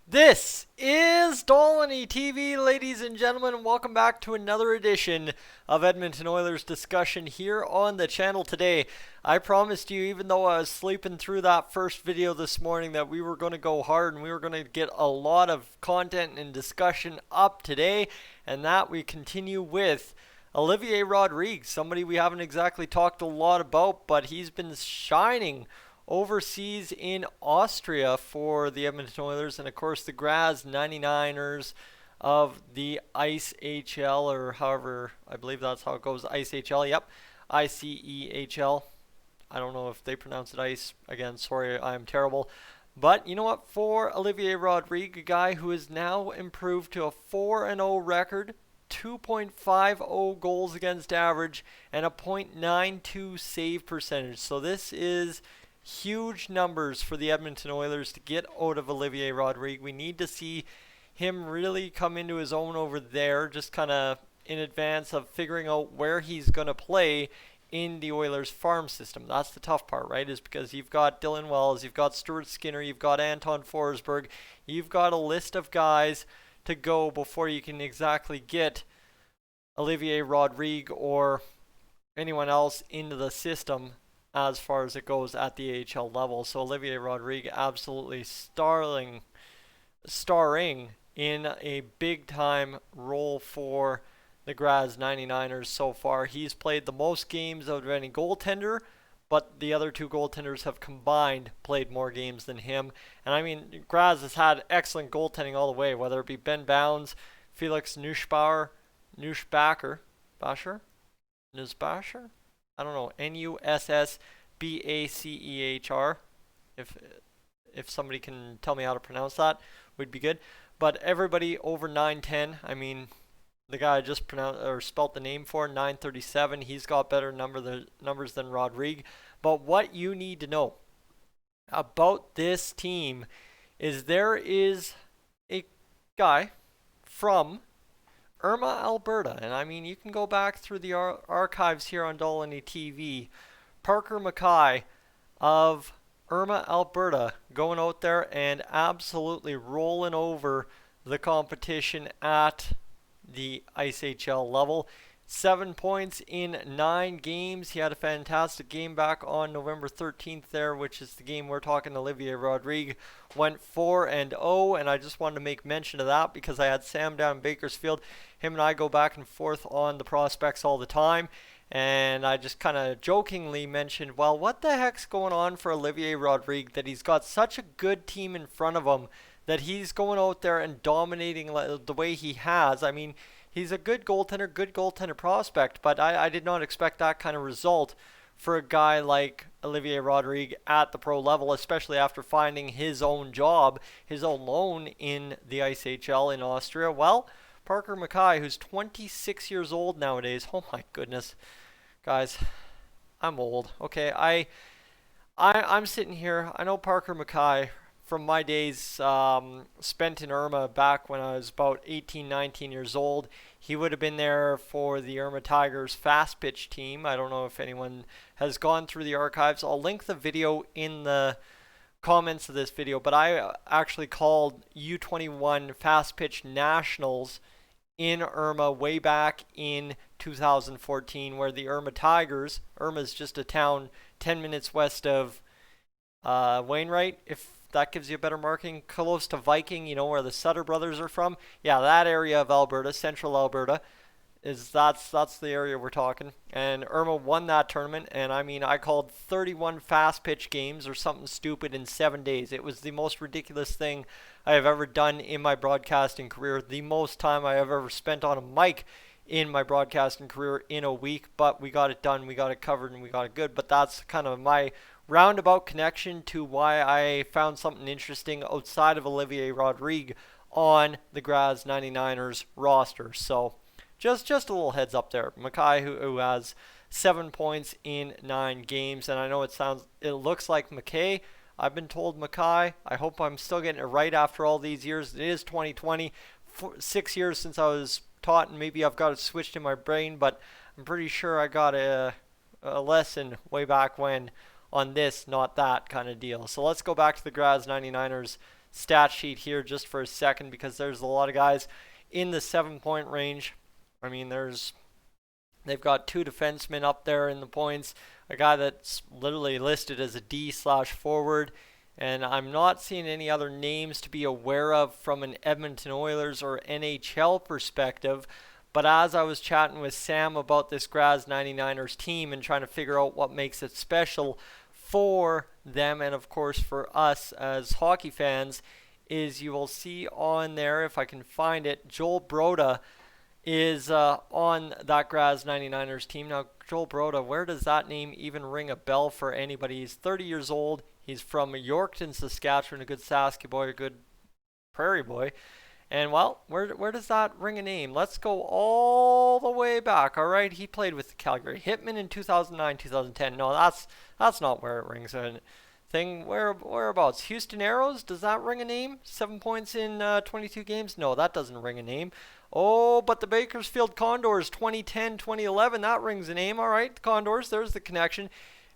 This is Dolynny TV, ladies and gentlemen, and welcome back to another edition of Edmonton Oilers discussion here on the channel today. I promised you, even though I was sleeping through that first video this morning, that we were going to go hard and we were going to get a lot of content and discussion up today, and that we continue with Olivier Rodrigue, somebody we haven't exactly talked a lot about, but he's been shining overseas in Austria for the Edmonton Oilers, and of course the Graz99ers of the IceHL, or however, I believe that's how it goes, IceHL, yep, IceHL. I don't know if they pronounce it ice. Again, sorry, I'm terrible. But you know what? For Olivier Rodrigue, a guy who has now improved to a 4-0 record, 2.50 goals against average, and a .92 save percentage. So this is huge numbers for the Edmonton Oilers to get out of Olivier Rodrigue. We need to see him really come into his own over there, just kind of in advance of figuring out where he's going to play in the Oilers farm system. That's the tough part, right? Is because you've got Dylan Wells, you've got Stuart Skinner, you've got Anton Forsberg, you've got a list of guys to go before you can exactly get Olivier Rodrigue or anyone else into the system as far as it goes at the AHL level. So Olivier Rodrigue absolutely starring in a big time role for the Graz99ers so far. He's played the most games of any goaltender, but the other two goaltenders have combined played more games than him. And I mean, Graz has had excellent goaltending all the way, whether it be Ben Bounds, Felix Nussbacher, Nussbacher? I don't know, Nussbacher. If somebody can tell me how to pronounce that, would be good. But everybody over 910. I mean, the guy I just pronounced or spelt the name for, 937. He's got better numbers than Rodrigue. But what you need to know about this team is there is a guy from Irma, Alberta. And I mean, you can go back through the archives here on Dolynny TV. Parker MacKay of Irma, Alberta, going out there and absolutely rolling over the competition at the IceHL level. 7 points in 9 games. He had a fantastic game back on November 13th there, which is the game we're talking. Olivier Rodrigue went 4-0, and I just wanted to make mention of that because I had Sam down in Bakersfield. Him and I go back and forth on the prospects all the time, and I just kind of jokingly mentioned, well, what the heck's going on for Olivier Rodrigue that he's got such a good team in front of him that he's going out there and dominating the way he has. I mean, he's a good goaltender prospect, but I did not expect that kind of result for a guy like Olivier Rodrigue at the pro level, especially after finding his own job, his own loan in the IceHL in Austria. Well, Parker MacKay, who's 26 years old nowadays. Oh my goodness. Guys, I'm old. Okay, I'm sitting here. I know Parker MacKay from my days spent in Irma back when I was about 18, 19 years old. He would have been there for the Irma Tigers Fastpitch team. I don't know if anyone has gone through the archives. I'll link the video in the comments of this video, but I actually called U21 Fastpitch Nationals in Irma way back in 2014, where the Irma Tigers, Irma's just a town 10 minutes west of Wainwright, if that gives you a better marking, close to Viking, you know, where the Sutter brothers are from. Yeah, that area of Alberta, central Alberta, that's the area we're talking. And Irma won that tournament, and I mean, I called 31 fast pitch games or something stupid in 7 days. It was the most ridiculous thing I have ever done in my broadcasting career, the most time I have ever spent on a mic in my broadcasting career in a week, but we got it done, we got it covered, and we got it good. But that's kind of my roundabout connection to why I found something interesting outside of Olivier Rodrigue on the Graz99ers roster. So just a little heads up there. MacKay, who has 7 points in 9 games, and I know it looks like MacKay. I've been told MacKay. I hope I'm still getting it right after all these years. It is 2020, 6 years since I was taught, and maybe I've got it switched in my brain, but I'm pretty sure I got a lesson way back when on this, not that kind of deal. So let's go back to the Graz99ers stat sheet here just for a second because there's a lot of guys in the 7-point range. I mean, they've got 2 defensemen up there in the points, a guy that's literally listed as a D/forward, and I'm not seeing any other names to be aware of from an Edmonton Oilers or NHL perspective. But as I was chatting with Sam about this Graz99ers team and trying to figure out what makes it special for them and of course for us as hockey fans, is you will see on there, if I can find it, Joel Broda is on that Graz99ers team. Now, Joel Broda, where does that name even ring a bell for anybody? He's 30 years old. He's from Yorkton, Saskatchewan, a good Sasky boy, a good Prairie boy. And, well, where does that ring a name? Let's go all the way back, all right? He played with the Calgary Hitmen in 2009, 2010. No, that's not where it rings a thing. Whereabouts? Houston Aeros, does that ring a name? 7 points in 22 games? No, that doesn't ring a name. Oh, but the Bakersfield Condors, 2010, 2011, that rings a name. All right, the Condors, there's the connection.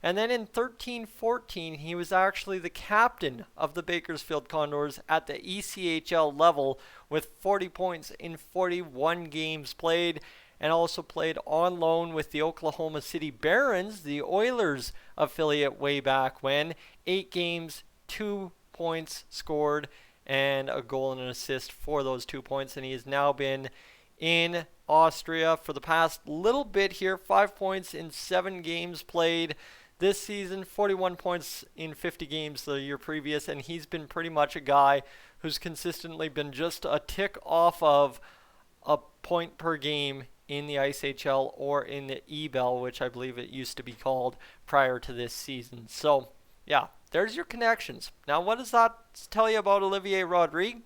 And then in 13-14, he was actually the captain of the Bakersfield Condors at the ECHL level with 40 points in 41 games played, and also played on loan with the Oklahoma City Barons, the Oilers affiliate way back when. 8 games, 2 points scored, and a goal and an assist for those 2 points. And he has now been in Austria for the past little bit here. 5 points in 7 games played this season, 41 points in 50 games the year previous, and he's been pretty much a guy who's consistently been just a tick off of a point per game in the IceHL or in the EBEL, which I believe it used to be called prior to this season. So, yeah, there's your connections. Now, what does that tell you about Olivier Rodrigue?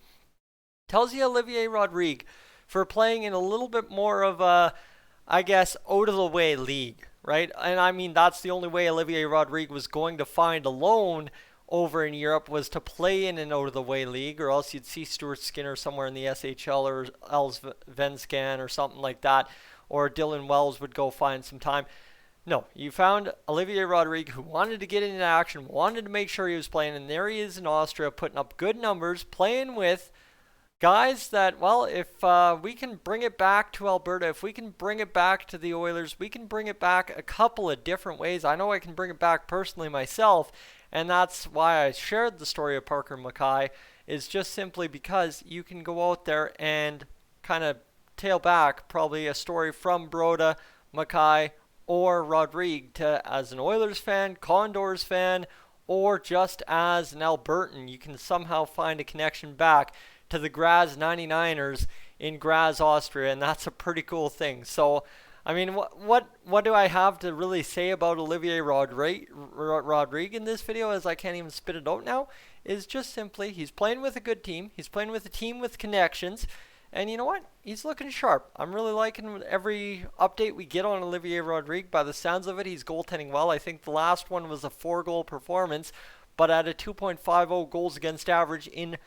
Tells you Olivier Rodrigue for playing in a little bit more of a, I guess, out-of-the-way league, right? And I mean, that's the only way Olivier Rodrigue was going to find a loan over in Europe, was to play in an out-of-the-way league, or else you'd see Stuart Skinner somewhere in the SHL or Els Venskan or something like that, or Dylan Wells would go find some time. No, you found Olivier Rodrigue, who wanted to get into action, wanted to make sure he was playing, and there he is in Austria putting up good numbers, playing with guys that, well, if we can bring it back to Alberta, if we can bring it back to the Oilers, we can bring it back a couple of different ways. I know I can bring it back personally myself, and that's why I shared the story of Parker MacKay, is just simply because you can go out there and kind of tail back probably a story from Broda, MacKay, or Rodrigue to, as an Oilers fan, Condors fan, or just as an Albertan. You can somehow find a connection back to the Graz99ers in Graz, Austria, and that's a pretty cool thing. So, I mean, what do I have to really say about Olivier Rodrigue in this video, as I can't even spit it out now, is just simply he's playing with a good team. He's playing with a team with connections, and you know what? He's looking sharp. I'm really liking every update we get on Olivier Rodrigue. By the sounds of it, he's goaltending well. I think the last one was a 4-goal performance, but at a 2.50 goals against average in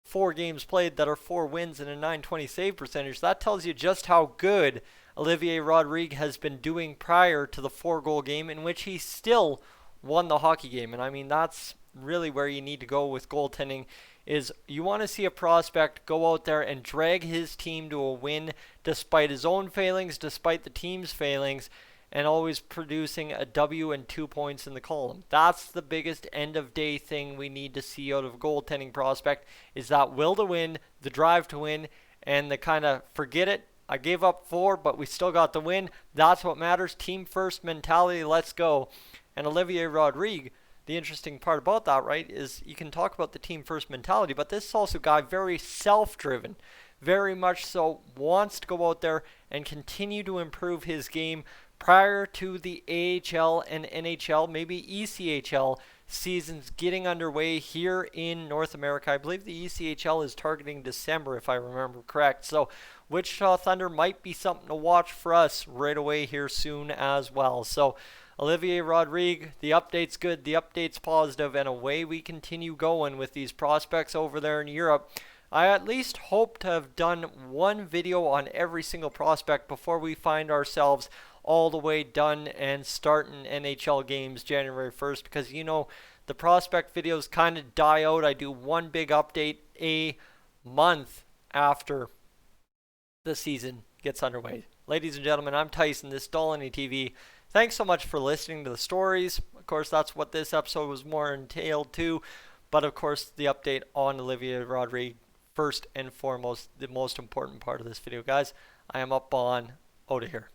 4 games played that are 4 wins and a .920 save percentage. That tells you just how good Olivier Rodrigue has been doing prior to the 4-goal game, in which he still won the hockey game. And I mean, that's really where you need to go with goaltending, is you want to see a prospect go out there and drag his team to a win despite his own failings, despite the team's failings, and always producing a W and 2 points in the column. That's the biggest end-of-day thing we need to see out of a goaltending prospect, is that will to win, the drive to win, and the kind of forget it, I gave up 4, but we still got the win. That's what matters. Team first mentality, let's go. And Olivier Rodrigue, the interesting part about that, right, is you can talk about the team first mentality, but this is also a guy very self-driven, very much so wants to go out there and continue to improve his game prior to the AHL and NHL, maybe ECHL seasons getting underway here in North America. I believe the ECHL is targeting December, if I remember correct. So Wichita Thunder might be something to watch for us right away here soon as well. So Olivier Rodrigue, the update's good, the update's positive, and away we continue going with these prospects over there in Europe. I at least hope to have done one video on every single prospect before we find ourselves all the way done and starting NHL games January 1st, because you know the prospect videos kind of die out. I do one big update a month after the season gets underway. Ladies and gentlemen, I'm Tyson. This is Dolynny TV. Thanks so much for listening to the stories. Of course, that's what this episode was more entailed to. But of course, the update on Olivier Rodrigue, first and foremost, the most important part of this video, guys. I am up on out of here.